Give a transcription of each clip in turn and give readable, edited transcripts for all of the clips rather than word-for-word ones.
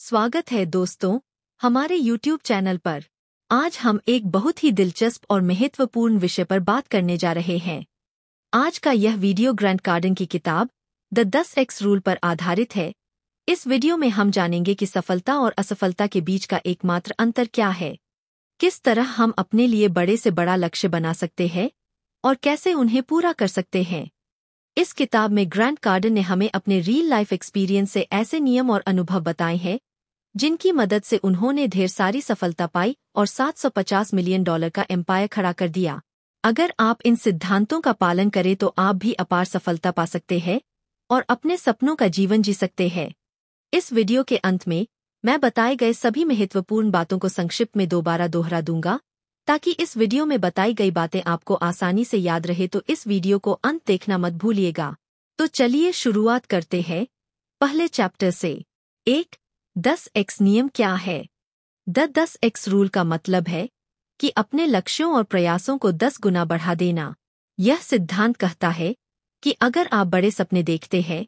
स्वागत है दोस्तों हमारे YouTube चैनल पर। आज हम एक बहुत ही दिलचस्प और महत्वपूर्ण विषय पर बात करने जा रहे हैं। आज का यह वीडियो ग्रैंट कार्डन की किताब द 10x रूल पर आधारित है। इस वीडियो में हम जानेंगे कि सफलता और असफलता के बीच का एकमात्र अंतर क्या है, किस तरह हम अपने लिए बड़े से बड़ा लक्ष्य बना सकते हैं और कैसे उन्हें पूरा कर सकते हैं। इस किताब में ग्रैंट कार्डन ने हमें अपने रियल लाइफ एक्सपीरियंस से ऐसे नियम और अनुभव बताए हैं जिनकी मदद से उन्होंने ढेर सारी सफलता पाई और $750 मिलियन का एम्पायर खड़ा कर दिया। अगर आप इन सिद्धांतों का पालन करें तो आप भी अपार सफलता पा सकते हैं और अपने सपनों का जीवन जी सकते हैं। इस वीडियो के अंत में मैं बताए गए सभी महत्वपूर्ण बातों को संक्षिप्त में दोबारा दोहरा दूंगा ताकि इस वीडियो में बताई गई बातें आपको आसानी से याद रहे, तो इस वीडियो को अंत देखना मत भूलिएगा। तो चलिए शुरुआत करते हैं पहले चैप्टर से। 10x नियम क्या है? द 10x रूल का मतलब है कि अपने लक्ष्यों और प्रयासों को 10 गुना बढ़ा देना। यह सिद्धांत कहता है कि अगर आप बड़े सपने देखते हैं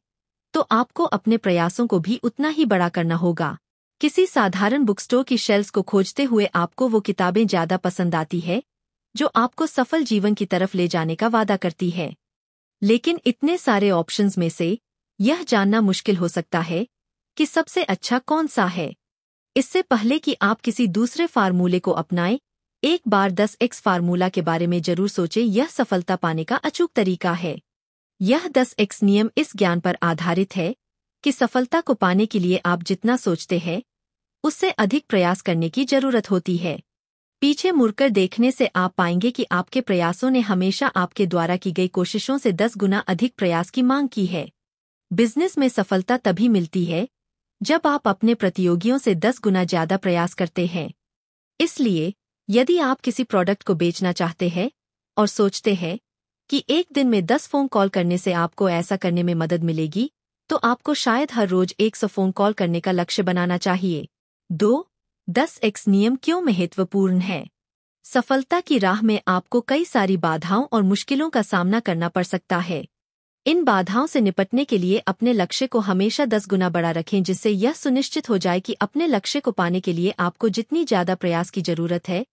तो आपको अपने प्रयासों को भी उतना ही बड़ा करना होगा। किसी साधारण बुक स्टोर की शेल्फ्स को खोजते हुए आपको वो किताबें ज्यादा पसंद आती है जो आपको सफल जीवन की तरफ ले जाने का वादा करती है, लेकिन इतने सारे ऑप्शंस में से यह जानना मुश्किल हो सकता है कि सबसे अच्छा कौन सा है। इससे पहले कि आप किसी दूसरे फार्मूले को अपनाएं, एक बार 10x फार्मूला के बारे में जरूर सोचें। यह सफलता पाने का अचूक तरीका है। यह 10x नियम इस ज्ञान पर आधारित है कि सफलता को पाने के लिए आप जितना सोचते हैं उससे अधिक प्रयास करने की जरूरत होती है। पीछे मुड़कर देखने से आप पाएंगे कि आपके प्रयासों ने हमेशा आपके द्वारा की गई कोशिशों से 10 गुना अधिक प्रयास की मांग की है। बिजनेस में सफलता तभी मिलती है जब आप अपने प्रतियोगियों से 10 गुना ज्यादा प्रयास करते हैं। इसलिए यदि आप किसी प्रोडक्ट को बेचना चाहते हैं और सोचते हैं कि एक दिन में 10 फोन कॉल करने से आपको ऐसा करने में मदद मिलेगी, तो आपको शायद हर रोज 100 फोन कॉल करने का लक्ष्य बनाना चाहिए। 10x नियम क्यों महत्वपूर्ण है? सफलता की राह में आपको कई सारी बाधाओं और मुश्किलों का सामना करना पड़ सकता है। इन बाधाओं से निपटने के लिए अपने लक्ष्य को हमेशा 10 गुना बड़ा रखें, जिससे यह सुनिश्चित हो जाए कि अपने लक्ष्य को पाने के लिए आपको जितनी ज्यादा प्रयास की जरूरत है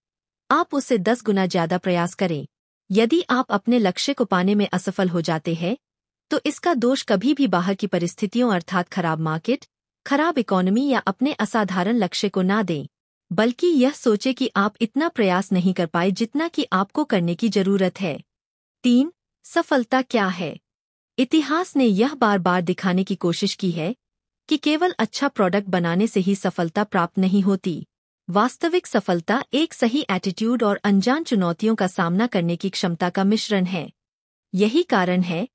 आप उससे 10 गुना ज्यादा प्रयास करें। यदि आप अपने लक्ष्य को पाने में असफल हो जाते हैं तो इसका दोष कभी भी बाहर की परिस्थितियों अर्थात खराब मार्केट, खराब इकोनॉमी या अपने असाधारण लक्ष्य को ना दें, बल्कि यह सोचे कि आप इतना प्रयास नहीं कर पाए जितना कि आपको करने की जरूरत है। 3. सफलता क्या है? इतिहास ने यह बार बार दिखाने की कोशिश की है कि केवल अच्छा प्रोडक्ट बनाने से ही सफलता प्राप्त नहीं होती। वास्तविक सफलता एक सही एटीट्यूड और अनजान चुनौतियों का सामना करने की क्षमता का मिश्रण है। यही कारण है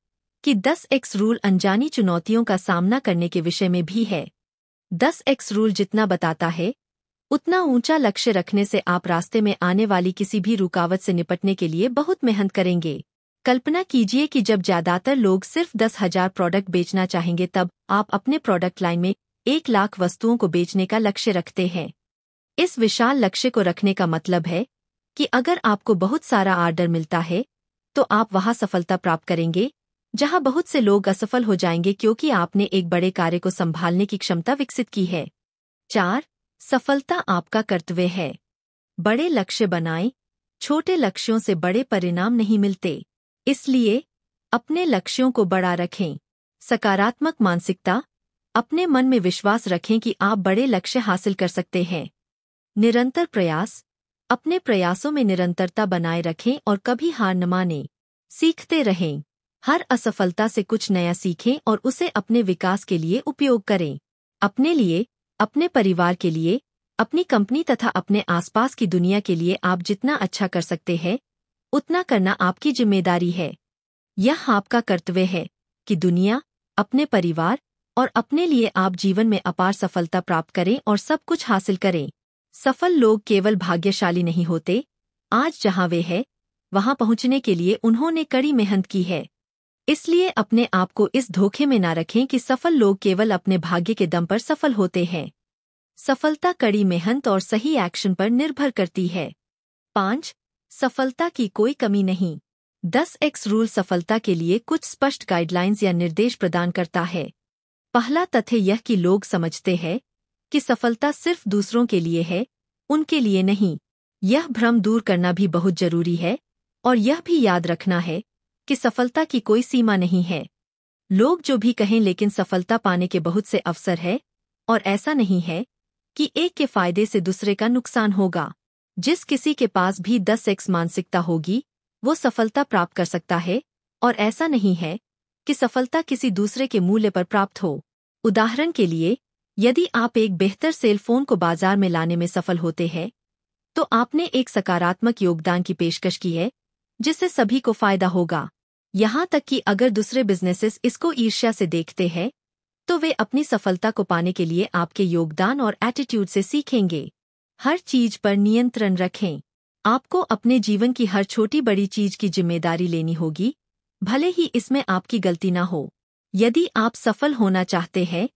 कि 10x रूल अनजानी चुनौतियों का सामना करने के विषय में भी है। 10x रूल जितना बताता है उतना ऊंचा लक्ष्य रखने से आप रास्ते में आने वाली किसी भी रुकावट से निपटने के लिए बहुत मेहनत करेंगे। कल्पना कीजिए कि जब ज्यादातर लोग सिर्फ 10,000 प्रोडक्ट बेचना चाहेंगे, तब आप अपने प्रोडक्ट लाइन में 1 लाख वस्तुओं को बेचने का लक्ष्य रखते हैं। इस विशाल लक्ष्य को रखने का मतलब है कि अगर आपको बहुत सारा ऑर्डर मिलता है तो आप वहां सफलता प्राप्त करेंगे जहां बहुत से लोग असफल हो जाएंगे, क्योंकि आपने एक बड़े कार्य को संभालने की क्षमता विकसित की है। 4. सफलता आपका कर्तव्य है। बड़े लक्ष्य बनाएं, छोटे लक्ष्यों से बड़े परिणाम नहीं मिलते, इसलिए अपने लक्ष्यों को बड़ा रखें। सकारात्मक मानसिकता, अपने मन में विश्वास रखें कि आप बड़े लक्ष्य हासिल कर सकते हैं। निरंतर प्रयास, अपने प्रयासों में निरंतरता बनाए रखें और कभी हार न मानें। सीखते रहें, हर असफलता से कुछ नया सीखें और उसे अपने विकास के लिए उपयोग करें। अपने लिए, अपने परिवार के लिए, अपनी कंपनी तथा अपने आसपास की दुनिया के लिए आप जितना अच्छा कर सकते हैं उतना करना आपकी जिम्मेदारी है। यह आपका कर्तव्य है कि दुनिया, अपने परिवार और अपने लिए आप जीवन में अपार सफलता प्राप्त करें और सब कुछ हासिल करें। सफल लोग केवल भाग्यशाली नहीं होते, आज जहां वे हैं वहां पहुंचने के लिए उन्होंने कड़ी मेहनत की है। इसलिए अपने आप को इस धोखे में ना रखें कि सफल लोग केवल अपने भाग्य के दम पर सफल होते हैं। सफलता कड़ी मेहनत और सही एक्शन पर निर्भर करती है। 5. सफलता की कोई कमी नहीं। 10x रूल सफलता के लिए कुछ स्पष्ट गाइडलाइंस या निर्देश प्रदान करता है। पहला तथ्य यह कि लोग समझते हैं कि सफलता सिर्फ दूसरों के लिए है, उनके लिए नहीं। यह भ्रम दूर करना भी बहुत जरूरी है और यह भी याद रखना है कि सफलता की कोई सीमा नहीं है। लोग जो भी कहें, लेकिन सफलता पाने के बहुत से अवसर है और ऐसा नहीं है कि एक के फायदे से दूसरे का नुकसान होगा। जिस किसी के पास भी 10x मानसिकता होगी वो सफलता प्राप्त कर सकता है और ऐसा नहीं है कि सफलता किसी दूसरे के मूल्य पर प्राप्त हो। उदाहरण के लिए, यदि आप एक बेहतर सेल फोन को बाजार में लाने में सफल होते हैं तो आपने एक सकारात्मक योगदान की पेशकश की है जिससे सभी को फायदा होगा। यहाँ तक कि अगर दूसरे बिजनेसेस इसको ईर्ष्या से देखते हैं तो वे अपनी सफलता को पाने के लिए आपके योगदान और एटीट्यूड से सीखेंगे। हर चीज पर नियंत्रण रखें। आपको अपने जीवन की हर छोटी बड़ी चीज की जिम्मेदारी लेनी होगी, भले ही इसमें आपकी गलती ना हो। यदि आप सफल होना चाहते हैं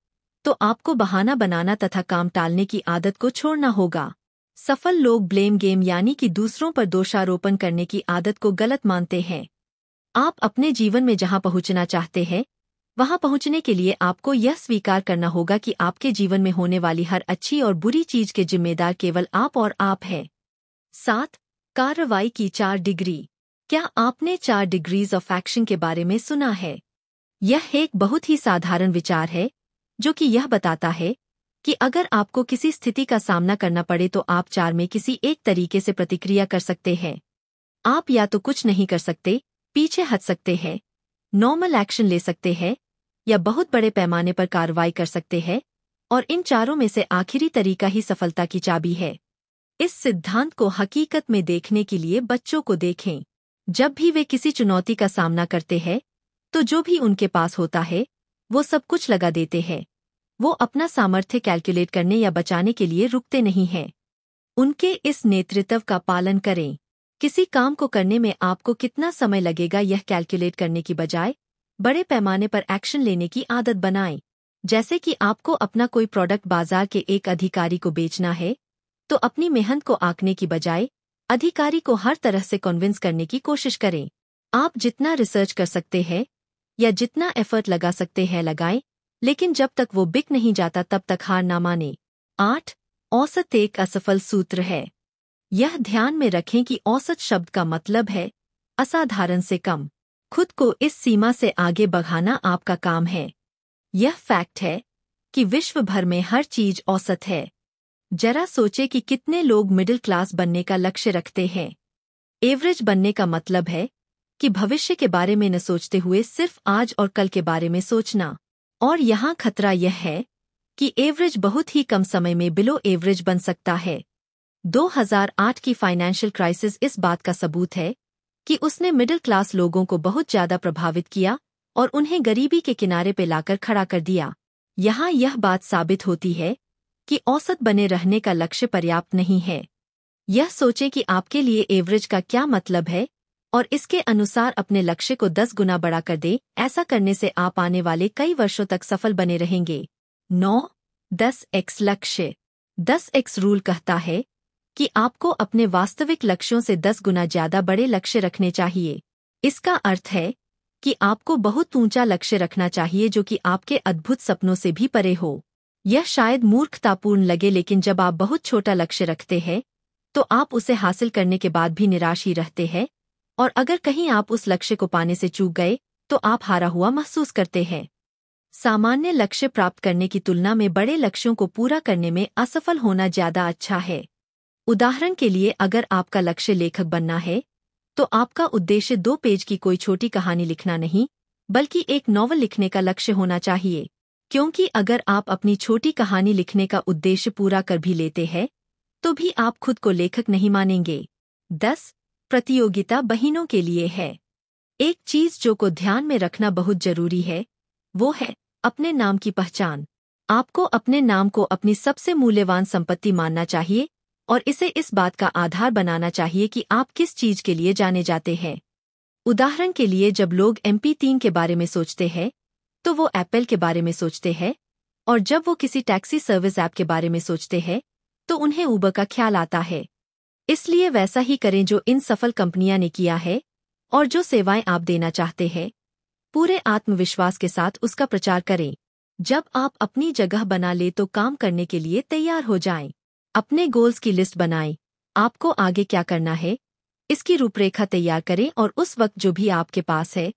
तो आपको बहाना बनाना तथा काम टालने की आदत को छोड़ना होगा। सफल लोग ब्लेम गेम यानी कि दूसरों पर दोषारोपण करने की आदत को गलत मानते हैं। आप अपने जीवन में जहां पहुंचना चाहते हैं वहां पहुंचने के लिए आपको यह स्वीकार करना होगा कि आपके जीवन में होने वाली हर अच्छी और बुरी चीज के जिम्मेदार केवल आप और आप हैं। 7. कार्रवाई की 4 डिग्री। क्या आपने 4 डिग्रीज ऑफ एक्शन के बारे में सुना है? यह एक बहुत ही साधारण विचार है जो कि यह बताता है कि अगर आपको किसी स्थिति का सामना करना पड़े तो आप 4 में किसी एक तरीके से प्रतिक्रिया कर सकते हैं। आप या तो कुछ नहीं कर सकते, पीछे हट सकते हैं, नॉर्मल एक्शन ले सकते हैं या बहुत बड़े पैमाने पर कार्रवाई कर सकते हैं, और इन चारों में से आखिरी तरीका ही सफलता की चाबी है। इस सिद्धांत को हकीकत में देखने के लिए बच्चों को देखें। जब भी वे किसी चुनौती का सामना करते हैं तो जो भी उनके पास होता है वो सब कुछ लगा देते हैं। वो अपना सामर्थ्य कैलकुलेट करने या बचाने के लिए रुकते नहीं हैं। उनके इस नेतृत्व का पालन करें। किसी काम को करने में आपको कितना समय लगेगा यह कैलकुलेट करने की बजाय बड़े पैमाने पर एक्शन लेने की आदत बनाएं। जैसे कि आपको अपना कोई प्रोडक्ट बाजार के एक अधिकारी को बेचना है तो अपनी मेहनत को आंकने की बजाय अधिकारी को हर तरह से कन्विंस करने की कोशिश करें। आप जितना रिसर्च कर सकते हैं या जितना एफर्ट लगा सकते हैं लगाएं, लेकिन जब तक वो बिक नहीं जाता तब तक हार ना माने। 8. औसत एक असफल सूत्र है। यह ध्यान में रखें कि औसत शब्द का मतलब है असाधारण से कम। खुद को इस सीमा से आगे बढ़ाना आपका काम है। यह फैक्ट है कि विश्व भर में हर चीज औसत है। जरा सोचे कि कितने लोग मिडिल क्लास बनने का लक्ष्य रखते हैं। एवरेज बनने का मतलब है कि भविष्य के बारे में न सोचते हुए सिर्फ आज और कल के बारे में सोचना। और यहाँ खतरा यह है कि एवरेज बहुत ही कम समय में बिलो एवरेज बन सकता है। 2008 की फाइनेंशियल क्राइसिस इस बात का सबूत है कि उसने मिडिल क्लास लोगों को बहुत ज्यादा प्रभावित किया और उन्हें गरीबी के किनारे पे लाकर खड़ा कर दिया। यहाँ यह बात साबित होती है कि औसत बने रहने का लक्ष्य पर्याप्त नहीं है। यह सोचें कि आपके लिए एवरेज का क्या मतलब है और इसके अनुसार अपने लक्ष्य को 10 गुना बढ़ा कर दें। ऐसा करने से आप आने वाले कई वर्षों तक सफल बने रहेंगे। 9. 10x लक्ष्य। 10x रूल कहता है कि आपको अपने वास्तविक लक्ष्यों से 10 गुना ज्यादा बड़े लक्ष्य रखने चाहिए। इसका अर्थ है कि आपको बहुत ऊंचा लक्ष्य रखना चाहिए जो कि आपके अद्भुत सपनों से भी परे हो। यह शायद मूर्खतापूर्ण लगे, लेकिन जब आप बहुत छोटा लक्ष्य रखते हैं तो आप उसे हासिल करने के बाद भी निराश ही रहते हैं, और अगर कहीं आप उस लक्ष्य को पाने से चूक गए तो आप हारा हुआ महसूस करते हैं। सामान्य लक्ष्य प्राप्त करने की तुलना में बड़े लक्ष्यों को पूरा करने में असफल होना ज्यादा अच्छा है। उदाहरण के लिए, अगर आपका लक्ष्य लेखक बनना है तो आपका उद्देश्य 2 पेज की कोई छोटी कहानी लिखना नहीं बल्कि एक नॉवल लिखने का लक्ष्य होना चाहिए, क्योंकि अगर आप अपनी छोटी कहानी लिखने का उद्देश्य पूरा कर भी लेते हैं तो भी आप खुद को लेखक नहीं मानेंगे। 10. प्रतियोगिता बहिनों के लिए है। एक चीज जो को ध्यान में रखना बहुत जरूरी है वो है अपने नाम की पहचान। आपको अपने नाम को अपनी सबसे मूल्यवान संपत्ति मानना चाहिए और इसे इस बात का आधार बनाना चाहिए कि आप किस चीज के लिए जाने जाते हैं। उदाहरण के लिए, जब लोग MP3 के बारे में सोचते हैं तो वो एप्पल के बारे में सोचते हैं, और जब वो किसी टैक्सी सर्विस ऐप के बारे में सोचते हैं तो उन्हें उबर का ख्याल आता है। इसलिए वैसा ही करें जो इन सफल कंपनियां ने किया है और जो सेवाएं आप देना चाहते हैं, पूरे आत्मविश्वास के साथ उसका प्रचार करें। जब आप अपनी जगह बना ले तो काम करने के लिए तैयार हो जाएं। अपने गोल्स की लिस्ट बनाएं। आपको आगे क्या करना है, इसकी रूपरेखा तैयार करें और उस वक्त जो भी आपके पास है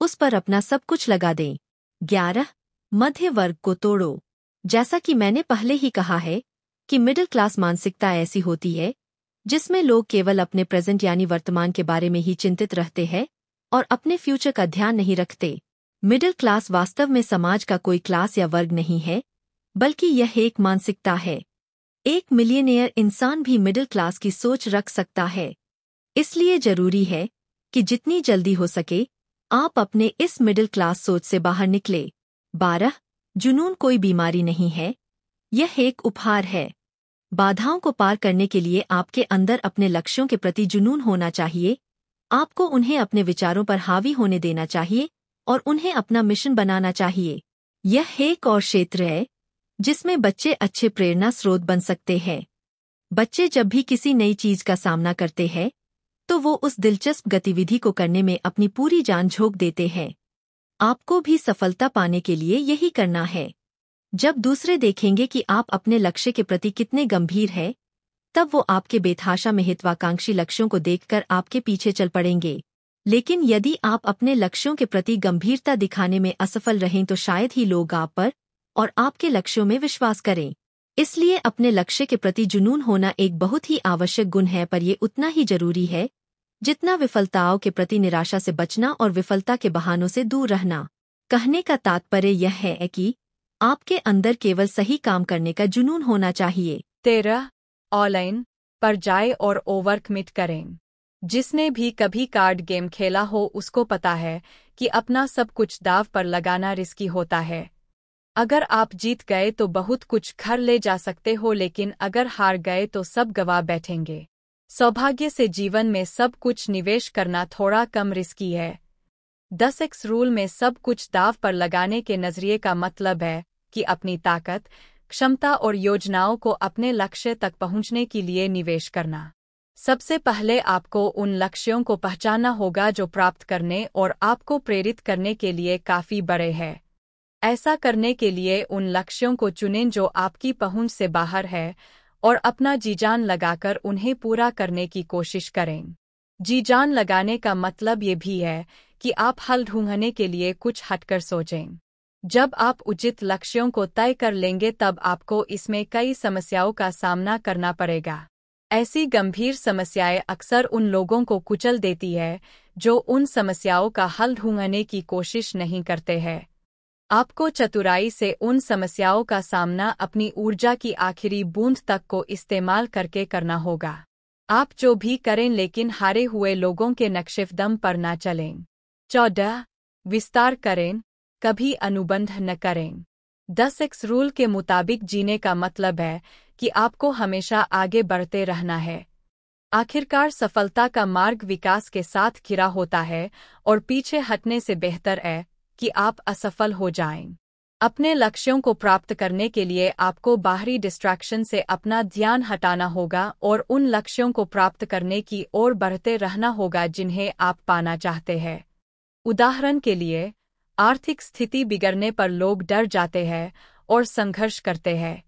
उस पर अपना सब कुछ लगा दें। 11. मध्य वर्ग को तोड़ो। जैसा कि मैंने पहले ही कहा है कि मिडिल क्लास मानसिकता ऐसी होती है जिसमें लोग केवल अपने प्रेजेंट यानी वर्तमान के बारे में ही चिंतित रहते हैं और अपने फ्यूचर का ध्यान नहीं रखते। मिडिल क्लास वास्तव में समाज का कोई क्लास या वर्ग नहीं है, बल्कि यह एक मानसिकता है। एक मिलियनेयर इंसान भी मिडिल क्लास की सोच रख सकता है। इसलिए जरूरी है कि जितनी जल्दी हो सके आप अपने इस मिडिल क्लास सोच से बाहर निकले। 12. जुनून कोई बीमारी नहीं है, यह एक उपहार है। बाधाओं को पार करने के लिए आपके अंदर अपने लक्ष्यों के प्रति जुनून होना चाहिए। आपको उन्हें अपने विचारों पर हावी होने देना चाहिए और उन्हें अपना मिशन बनाना चाहिए। यह एक और क्षेत्र है जिसमें बच्चे अच्छे प्रेरणा स्रोत बन सकते हैं। बच्चे जब भी किसी नई चीज का सामना करते हैं तो वो उस दिलचस्प गतिविधि को करने में अपनी पूरी जान झोंक देते हैं। आपको भी सफलता पाने के लिए यही करना है। जब दूसरे देखेंगे कि आप अपने लक्ष्य के प्रति कितने गंभीर हैं, तब वो आपके बेतहाशा महत्वाकांक्षी लक्ष्यों को देखकर आपके पीछे चल पड़ेंगे। लेकिन यदि आप अपने लक्ष्यों के प्रति गंभीरता दिखाने में असफल रहें तो शायद ही लोग आप पर और आपके लक्ष्यों में विश्वास करें। इसलिए अपने लक्ष्य के प्रति जुनून होना एक बहुत ही आवश्यक गुण है, पर यह उतना ही जरूरी है जितना विफलताओं के प्रति निराशा से बचना और विफलता के बहानों से दूर रहना। कहने का तात्पर्य यह है कि आपके अंदर केवल सही काम करने का जुनून होना चाहिए। 13. ऑनलाइन पर जाए और ओवरकमिट करें। जिसने भी कभी कार्ड गेम खेला हो उसको पता है कि अपना सब कुछ दांव पर लगाना रिस्की होता है। अगर आप जीत गए तो बहुत कुछ घर ले जा सकते हो, लेकिन अगर हार गए तो सब गवा बैठेंगे। सौभाग्य से जीवन में सब कुछ निवेश करना थोड़ा कम रिस्की है। 10x रूल में सब कुछ दांव पर लगाने के नजरिए का मतलब है कि अपनी ताकत, क्षमता और योजनाओं को अपने लक्ष्य तक पहुंचने के लिए निवेश करना। सबसे पहले आपको उन लक्ष्यों को पहचानना होगा जो प्राप्त करने और आपको प्रेरित करने के लिए काफी बड़े हैं। ऐसा करने के लिए उन लक्ष्यों को चुनें जो आपकी पहुंच से बाहर है और अपना जी-जान लगाकर उन्हें पूरा करने की कोशिश करें। जी-जान लगाने का मतलब ये भी है कि आप हल ढूंढने के लिए कुछ हटकर सोचें। जब आप उचित लक्ष्यों को तय कर लेंगे तब आपको इसमें कई समस्याओं का सामना करना पड़ेगा। ऐसी गंभीर समस्याएं अक्सर उन लोगों को कुचल देती है जो उन समस्याओं का हल ढूंढने की कोशिश नहीं करते हैं। आपको चतुराई से उन समस्याओं का सामना अपनी ऊर्जा की आखिरी बूंद तक को इस्तेमाल करके करना होगा। आप जो भी करें लेकिन हारे हुए लोगों के नक्शेकदम पर न चलें। 14. विस्तार करें, कभी अनुबंध न करें। 10x रूल के मुताबिक जीने का मतलब है कि आपको हमेशा आगे बढ़ते रहना है। आखिरकार सफलता का मार्ग विकास के साथ घिरा होता है और पीछे हटने से बेहतर है कि आप असफल हो जाएं। अपने लक्ष्यों को प्राप्त करने के लिए आपको बाहरी डिस्ट्रैक्शन से अपना ध्यान हटाना होगा और उन लक्ष्यों को प्राप्त करने की ओर बढ़ते रहना होगा जिन्हें आप पाना चाहते हैं। उदाहरण के लिए, आर्थिक स्थिति बिगड़ने पर लोग डर जाते हैं और संघर्ष करते हैं।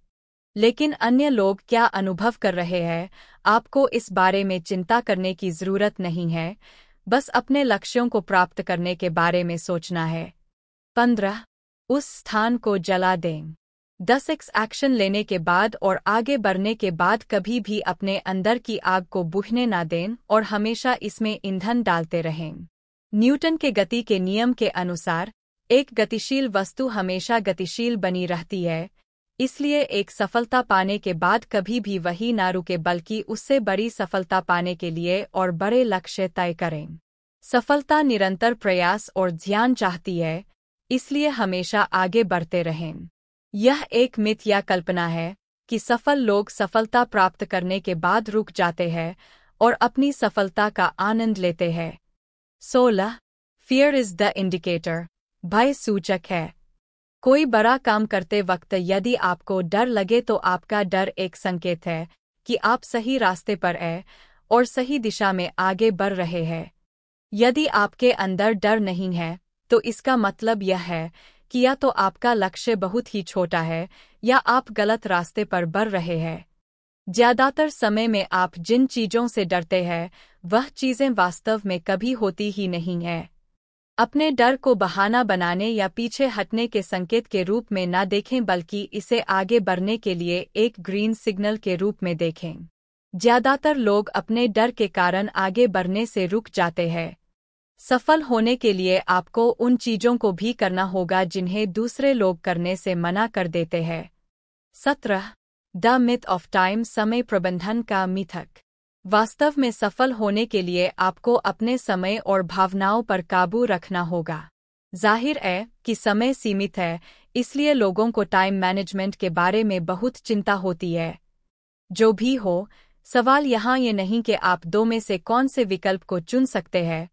लेकिन अन्य लोग क्या अनुभव कर रहे हैं, आपको इस बारे में चिंता करने की जरूरत नहीं है, बस अपने लक्ष्यों को प्राप्त करने के बारे में सोचना है। 15. उस स्थान को जला दें। 10x एक्शन लेने के बाद और आगे बढ़ने के बाद कभी भी अपने अंदर की आग को बुझने ना दें और हमेशा इसमें ईंधन डालते रहें। न्यूटन के गति के नियम के अनुसार एक गतिशील वस्तु हमेशा गतिशील बनी रहती है, इसलिए एक सफलता पाने के बाद कभी भी वही ना रुके बल्कि उससे बड़ी सफलता पाने के लिए और बड़े लक्ष्य तय करें। सफलता निरंतर प्रयास और ध्यान चाहती है, इसलिए हमेशा आगे बढ़ते रहें। यह एक मिथ या कल्पना है कि सफल लोग सफलता प्राप्त करने के बाद रुक जाते हैं और अपनी सफलता का आनंद लेते हैं। 16. Fear is the indicator. भय सूचक है। कोई बड़ा काम करते वक्त यदि आपको डर लगे तो आपका डर एक संकेत है कि आप सही रास्ते पर हैं और सही दिशा में आगे बढ़ रहे हैं। यदि आपके अंदर डर नहीं है तो इसका मतलब यह है किया तो आपका लक्ष्य बहुत ही छोटा है या आप गलत रास्ते पर बढ़ रहे हैं। ज्यादातर समय में आप जिन चीजों से डरते हैं वह चीजें वास्तव में कभी होती ही नहीं हैं। अपने डर को बहाना बनाने या पीछे हटने के संकेत के रूप में न देखें बल्कि इसे आगे बढ़ने के लिए एक ग्रीन सिग्नल के रूप में देखें। ज्यादातर लोग अपने डर के कारण आगे बढ़ने से रुक जाते हैं। सफल होने के लिए आपको उन चीजों को भी करना होगा जिन्हें दूसरे लोग करने से मना कर देते हैं। 17 द मिथ ऑफ टाइम, समय प्रबंधन का मिथक। वास्तव में सफल होने के लिए आपको अपने समय और भावनाओं पर काबू रखना होगा। जाहिर है कि समय सीमित है, इसलिए लोगों को टाइम मैनेजमेंट के बारे में बहुत चिंता होती है। जो भी हो, सवाल यहाँ ये नहीं कि आप दो में से कौन से विकल्प को चुन सकते हैं,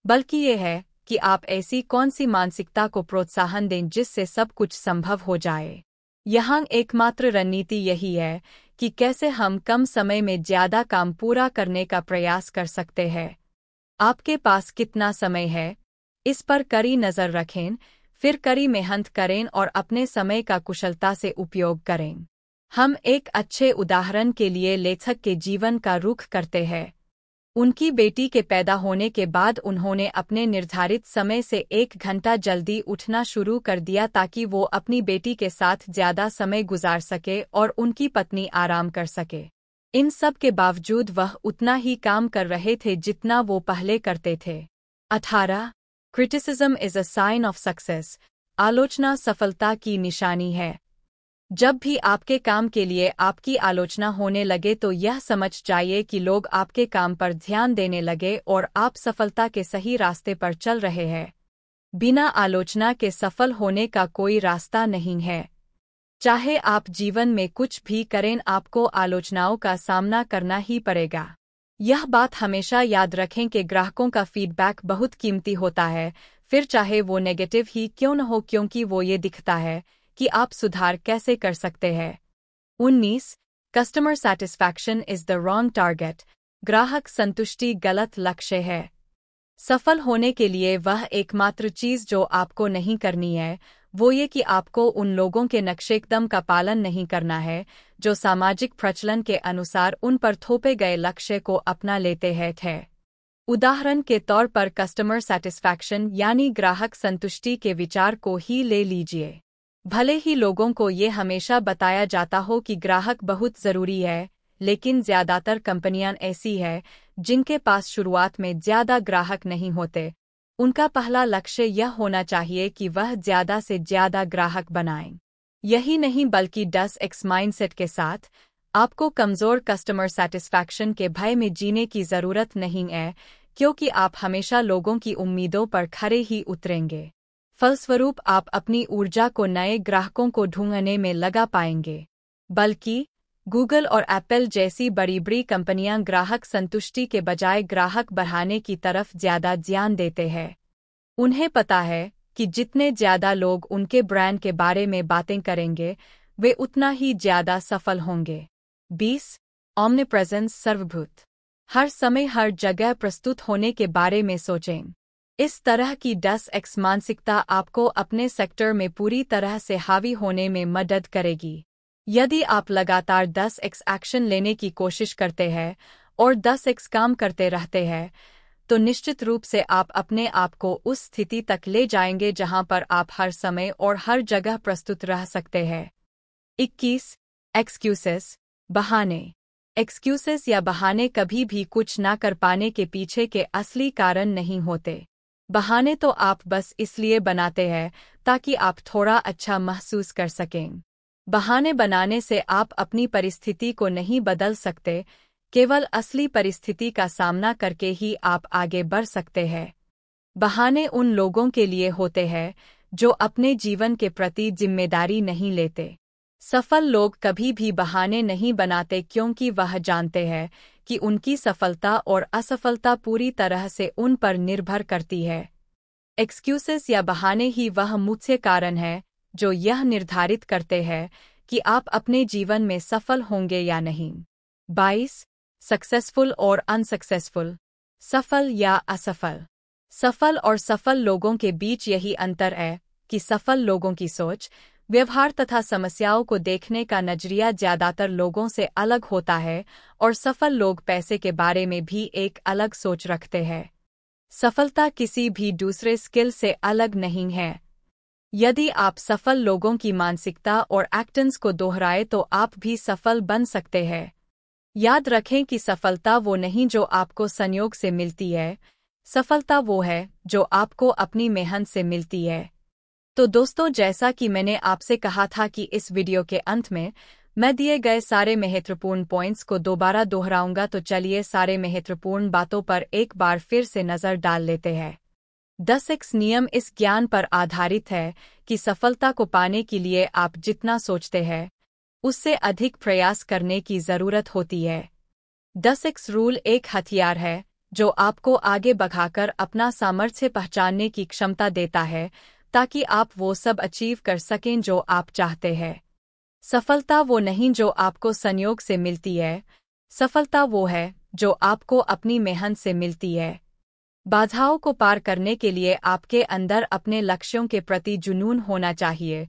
बल्कि ये है कि आप ऐसी कौन सी मानसिकता को प्रोत्साहन दें जिससे सब कुछ संभव हो जाए। यहाँ एकमात्र रणनीति यही है कि कैसे हम कम समय में ज्यादा काम पूरा करने का प्रयास कर सकते हैं। आपके पास कितना समय है, इस पर कड़ी नज़र रखें, फिर कड़ी मेहनत करें और अपने समय का कुशलता से उपयोग करें। हम एक अच्छे उदाहरण के लिए लेखक के जीवन का रुख करते हैं। उनकी बेटी के पैदा होने के बाद उन्होंने अपने निर्धारित समय से 1 घंटा जल्दी उठना शुरू कर दिया ताकि वो अपनी बेटी के साथ ज्यादा समय गुजार सके और उनकी पत्नी आराम कर सके। इन सब के बावजूद वह उतना ही काम कर रहे थे जितना वो पहले करते थे। 18 criticism is a sign of success, आलोचना सफलता की निशानी है। जब भी आपके काम के लिए आपकी आलोचना होने लगे तो यह समझ जाइए कि लोग आपके काम पर ध्यान देने लगे और आप सफलता के सही रास्ते पर चल रहे हैं। बिना आलोचना के सफल होने का कोई रास्ता नहीं है। चाहे आप जीवन में कुछ भी करें, आपको आलोचनाओं का सामना करना ही पड़ेगा। यह बात हमेशा याद रखें कि ग्राहकों का फीडबैक बहुत कीमती होता है, फिर चाहे वो नेगेटिव ही क्यों न हो, क्योंकि वो ये दिखता है कि आप सुधार कैसे कर सकते हैं। 19 customer satisfaction is the wrong target, ग्राहक संतुष्टि गलत लक्ष्य है। सफल होने के लिए वह एकमात्र चीज जो आपको नहीं करनी है वो ये कि आपको उन लोगों के नक्शेकदम का पालन नहीं करना है जो सामाजिक प्रचलन के अनुसार उन पर थोपे गए लक्ष्य को अपना लेते हैं। उदाहरण के तौर पर कस्टमर सैटिस्फैक्शन यानी ग्राहक संतुष्टि के विचार को ही ले लीजिए। भले ही लोगों को ये हमेशा बताया जाता हो कि ग्राहक बहुत ज़रूरी है, लेकिन ज़्यादातर कंपनियां ऐसी हैं जिनके पास शुरुआत में ज़्यादा ग्राहक नहीं होते। उनका पहला लक्ष्य यह होना चाहिए कि वह ज़्यादा से ज़्यादा ग्राहक बनाएं। यही नहीं बल्कि 10x माइंडसेट के साथ आपको कमज़ोर कस्टमर सैटिस्फैक्शन के भय में जीने की ज़रूरत नहीं है, क्योंकि आप हमेशा लोगों की उम्मीदों पर खरे ही उतरेंगे। फलस्वरूप आप अपनी ऊर्जा को नए ग्राहकों को ढूंढने में लगा पाएंगे। बल्कि गूगल और एप्पल जैसी बड़ी कंपनियां ग्राहक संतुष्टि के बजाय ग्राहक बढ़ाने की तरफ ज्यादा ध्यान देते हैं। उन्हें पता है कि जितने ज्यादा लोग उनके ब्रांड के बारे में बातें करेंगे वे उतना ही ज्यादा सफल होंगे। 20 ऑमनिप्रेजेंस, सर्वभूत, हर समय हर जगह प्रस्तुत होने के बारे में सोचें। इस तरह की 10x मानसिकता आपको अपने सेक्टर में पूरी तरह से हावी होने में मदद करेगी। यदि आप लगातार 10x एक्शन लेने की कोशिश करते हैं और 10x काम करते रहते हैं, तो निश्चित रूप से आप अपने आप को उस स्थिति तक ले जाएंगे जहां पर आप हर समय और हर जगह प्रस्तुत रह सकते हैं। 21 एक्सक्यूजेस, बहाने। एक्सक्यूजेस या बहाने कभी भी कुछ ना कर पाने के पीछे के असली कारण नहीं होते। बहाने तो आप बस इसलिए बनाते हैं ताकि आप थोड़ा अच्छा महसूस कर सकें। बहाने बनाने से आप अपनी परिस्थिति को नहीं बदल सकते, केवल असली परिस्थिति का सामना करके ही आप आगे बढ़ सकते हैं। बहाने उन लोगों के लिए होते हैं जो अपने जीवन के प्रति जिम्मेदारी नहीं लेते। सफल लोग कभी भी बहाने नहीं बनाते क्योंकि वह जानते हैं कि उनकी सफलता और असफलता पूरी तरह से उन पर निर्भर करती है। एक्सक्यूजेस या बहाने ही वह मुख्य कारण है जो यह निर्धारित करते हैं कि आप अपने जीवन में सफल होंगे या नहीं। 22 सक्सेसफुल और अनसक्सेसफुल, सफल या असफल। सफल और सफल लोगों के बीच यही अंतर है कि सफल लोगों की सोच, व्यवहार तथा समस्याओं को देखने का नजरिया ज्यादातर लोगों से अलग होता है और सफल लोग पैसे के बारे में भी एक अलग सोच रखते हैं। सफलता किसी भी दूसरे स्किल से अलग नहीं है। यदि आप सफल लोगों की मानसिकता और एक्शंस को दोहराए तो आप भी सफल बन सकते हैं। याद रखें कि सफलता वो नहीं जो आपको संयोग से मिलती है, सफलता वो है जो आपको अपनी मेहनत से मिलती है। तो दोस्तों, जैसा कि मैंने आपसे कहा था कि इस वीडियो के अंत में मैं दिए गए सारे महत्वपूर्ण पॉइंट्स को दोबारा दोहराऊंगा, तो चलिए सारे महत्वपूर्ण बातों पर एक बार फिर से नज़र डाल लेते हैं। 10x नियम इस ज्ञान पर आधारित है कि सफलता को पाने के लिए आप जितना सोचते हैं उससे अधिक प्रयास करने की जरूरत होती है। 10x रूल एक हथियार है जो आपको आगे बढ़ाकर अपना सामर्थ्य पहचानने की क्षमता देता है ताकि आप वो सब अचीव कर सकें जो आप चाहते हैं। सफलता वो नहीं जो आपको संयोग से मिलती है, सफलता वो है जो आपको अपनी मेहनत से मिलती है। बाधाओं को पार करने के लिए आपके अंदर अपने लक्ष्यों के प्रति जुनून होना चाहिए।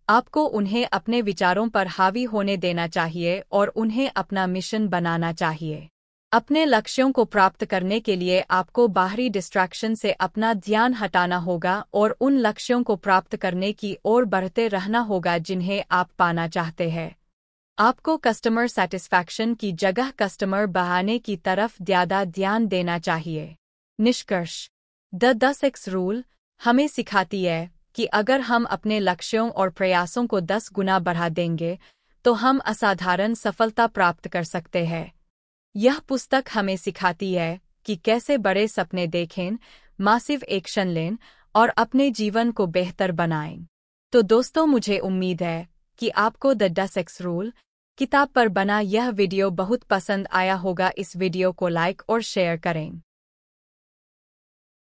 आपको उन्हें अपने विचारों पर हावी होने देना चाहिए और उन्हें अपना मिशन बनाना चाहिए। अपने लक्ष्यों को प्राप्त करने के लिए आपको बाहरी डिस्ट्रैक्शन से अपना ध्यान हटाना होगा और उन लक्ष्यों को प्राप्त करने की ओर बढ़ते रहना होगा जिन्हें आप पाना चाहते हैं। आपको कस्टमर सेटिस्फैक्शन की जगह कस्टमर बढ़ाने की तरफ ज़्यादा ध्यान देना चाहिए। निष्कर्ष, द 10x रूल हमें सिखाती है कि अगर हम अपने लक्ष्यों और प्रयासों को 10 गुना बढ़ा देंगे तो हम असाधारण सफलता प्राप्त कर सकते हैं। यह पुस्तक हमें सिखाती है कि कैसे बड़े सपने देखें, मासिव एक्शन लें और अपने जीवन को बेहतर बनाएं। तो दोस्तों, मुझे उम्मीद है कि आपको द 10x रूल किताब पर बना यह वीडियो बहुत पसंद आया होगा। इस वीडियो को लाइक और शेयर करें।